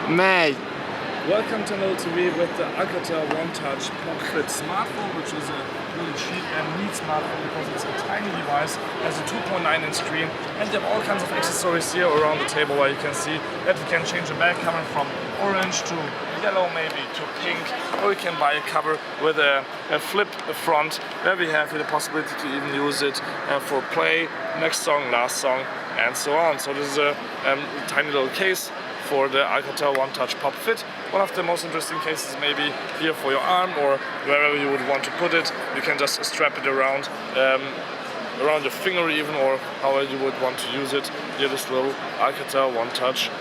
Mate. Welcome to Little TV with the Alcatel OneTouch Pop Fit smartphone, which is a really cheap and neat smartphone because it's a tiny device, has a 2.9-inch screen, and you have all kinds of accessories here around the table where you can see that you can change the back cover from orange to yellow, maybe to pink, or you can buy a cover with a flip front where we have the possibility to even use it for play, next song, last song, and so on. So this is a tiny little case for the Alcatel OneTouch Pop Fit. One of the most interesting cases maybe here for your arm or wherever you would want to put it. You can just strap it around your finger even, or however you would want to use it. Here this little Alcatel OneTouch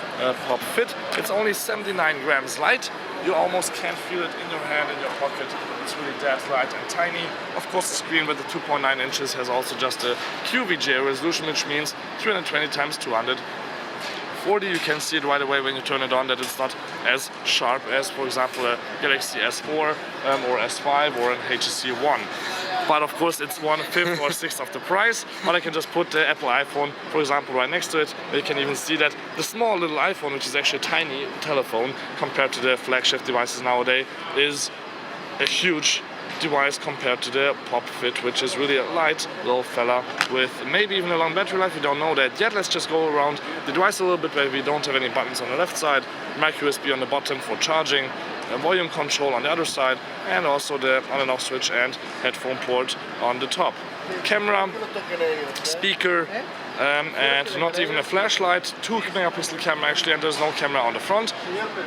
Pop Fit. It's only 79 grams light. You almost can't feel it in your hand, in your pocket. It's really that light and tiny. Of course the screen with the 2.9 inches has also just a QVGA resolution, which means 320 x 240. You can see it right away when you turn it on that it's not as sharp as, for example, a Galaxy S4 or S5 or an HTC One. But of course it's 1/5 or 1/6 of the price. But I can just put the Apple iPhone, for example, right next to it. You can even see that the small little iPhone, which is actually a tiny telephone compared to the flagship devices nowadays, is a huge device compared to the Pop Fit, which is really a light little fella with maybe even a long battery life. We don't know that yet. Let's just go around the device a little bit where we don't have any buttons on the left side, micro USB on the bottom for charging, a volume control on the other side, and also the on and off switch and headphone port on the top. Camera, speaker, and not even a flashlight, 2-megapixel camera actually, and there's no camera on the front.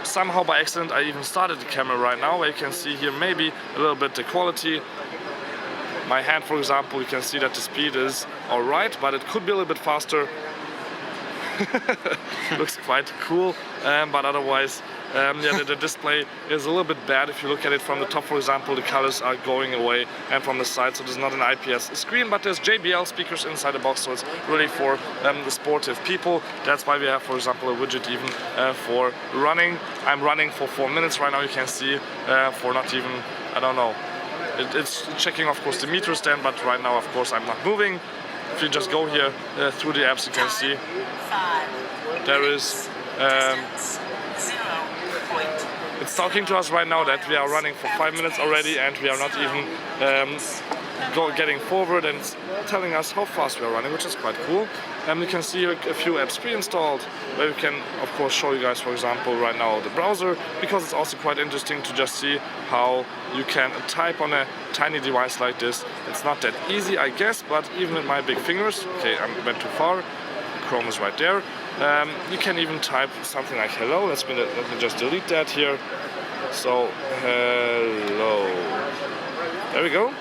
Somehow by accident I even started the camera right now, where you can see here maybe a little bit the quality. My hand, for example, you can see that the speed is alright, but it could be a little bit faster. Looks quite cool, but otherwise yeah, the display is a little bit bad. If you look at it from the top, for example, the colors are going away, and from the side, so there's not an IPS screen, but there's JBL speakers inside the box, so it's really for the sportive people. That's why we have, for example, a widget even for running. I'm running for 4 minutes right now, you can see, for not even, I don't know, it's checking of course the meter stand, but right now of course I'm not moving. If you just go here through the apps, you can see there is it's talking to us right now that we are running for 5 minutes already, and we are not even getting forward, and it's telling us how fast we are running, which is quite cool. You can see a few apps pre-installed, where we can of course show you guys, for example, right now the browser, because it's also quite interesting to just see how you can type on a tiny device like this. It's not that easy, I guess, but even with my big fingers, okay, I went too far. Chrome is right there. You can even type something like hello. Let me just delete that here. So hello. There we go.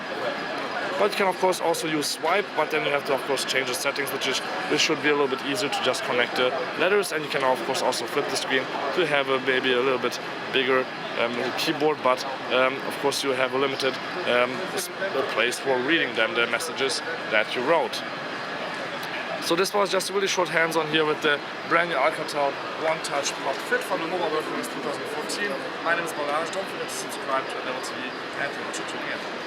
But you can of course also use swipe, but then you have to of course change the settings, which should be a little bit easier to just connect the letters. And you can of course also flip the screen to have maybe a little bit bigger keyboard, but of course you have a limited place for reading them, the messages that you wrote. So this was just a really short hands-on here with the brand new Alcatel OneTouch Pop Fit from the Mobile World Congress 2014. My name is Balazs. Don't forget to subscribe to Little TV and to tune in.